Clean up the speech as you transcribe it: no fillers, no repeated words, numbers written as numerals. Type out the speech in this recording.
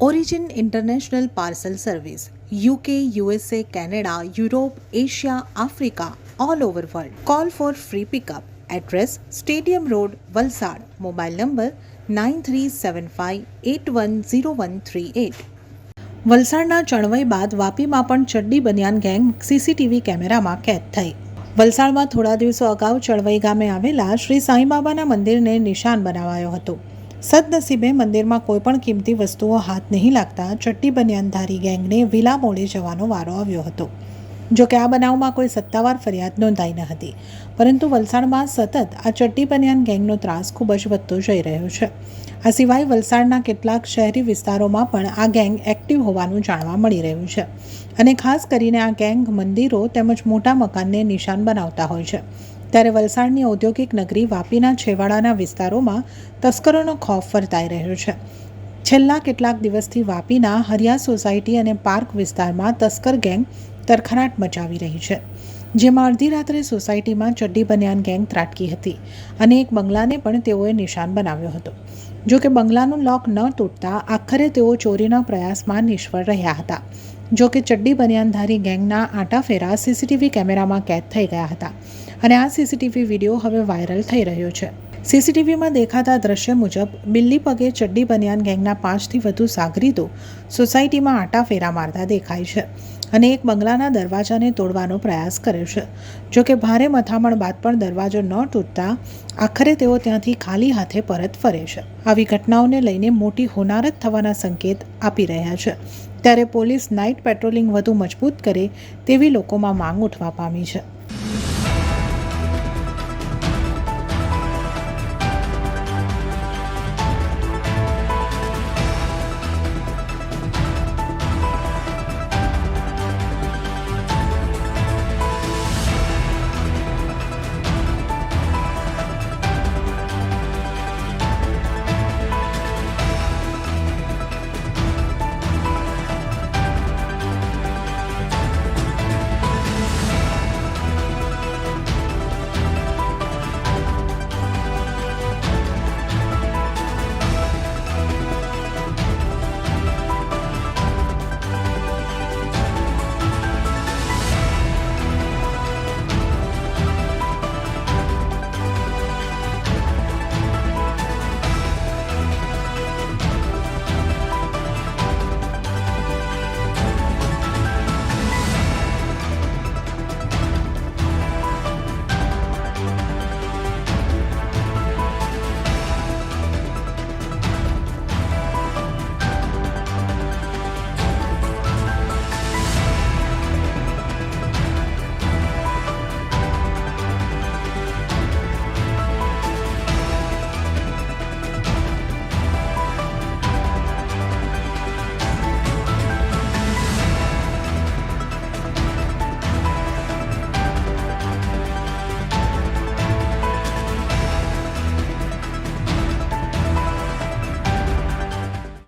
Origin International Parcel Service, UK, USA, Canada, Europe, Asia, Africa, all over world. Call for free pickup. Address Stadium Road, Valsad. Mobile number 9375810138. વલસાડના ચણવઈ બાદ વાપીમાં પણ ચડ્ડી બનિયાન gang CCTV કેમેરામાં કેદ થઈ. વલસાડમાં થોડા દિવસો અગાઉ ચળવઈ ગામે આવેલા શ્રી સાંઈબાબાના મંદિરને નિશાન બનાવાયો હતો. સદનસીબે મંદિરમાં કોઈપણ કિંમતી વસ્તુઓ હાથ નહીં લાગતા ચડ્ડી બનિયાનધારી ગેંગને વિલા મોડે જવાનો વારો આવ્યો હતો. જોકે આ બનાવમાં કોઈ સત્તાવાર ફરિયાદ નોંધાઈ ન હતી, પરંતુ વલસાડમાં સતત આ ચડ્ડી બનિયાન ગેંગનો ત્રાસ ખૂબ જ વધતો જઈ રહ્યો છે. આ સિવાય વલસાડના કેટલાક શહેરી વિસ્તારોમાં પણ આ ગેંગ એક્ટિવ હોવાનું જાણવા મળી રહ્યું છે. અને ખાસ કરીને આ ગેંગ મંદિરો તેમજ મોટા મકાનને નિશાન બનાવતા હોય છે. ત્યારે વલસાડની ઔદ્યોગિક નગરી વાપીના છેવાડાના વિસ્તારોમાં તસ્કરોનો ખોફ વર્તાઈ રહ્યો છે. છેલ્લા કેટલાક દિવસથી વાપીના હરિયા સોસાયટી અને પાર્ક વિસ્તારમાં તસ્કર ગેંગ તરખરાટ મચાવી રહી છે, જેમાં અડધી રાત્રે સોસાયટીમાં ચડ્ડી બનિયાન ગેંગ ત્રાટકી હતી અને એક બંગલાને પણ તેઓએ નિશાન બનાવ્યો હતો. જો કે બંગલાનું લોક ન તૂટતા આખરે તેઓ ચોરીના પ્રયાસમાં નિષ્ફળ રહ્યા હતા. જો કે ચડ્ડી બનિયાનધારી ગેંગના આંટાફેરા સીસીટીવી કેમેરામાં કેદ થઈ ગયા હતા અને આ સીસીટીવી વિડીયો હવે વાયરલ થઈ રહ્યો છે. સીસીટીવીમાં દેખાતા દ્રશ્ય મુજબ બિલ્લી પગે ચડ્ડી બનિયાન ગેંગના 5થી વધુ સાગરીતો સોસાયટીમાં આંટાફેરા મારતા દેખાય છે અને એક બંગલાના દરવાજાને તોડવાનો પ્રયાસ કર્યો છે. જો કે ભારે મથામણ બાદ પણ દરવાજો ન તૂટતા આખરે તેઓ ત્યાંથી ખાલી હાથે પરત ફરે છે. આવી ઘટનાઓને લઈને મોટી હોનારત થવાના સંકેત આપી રહ્યા છે. ત્યારે પોલીસ નાઇટ પેટ્રોલિંગ વધુ મજબૂત કરે તેવી લોકોમાં માંગ ઉઠવા પામી છે.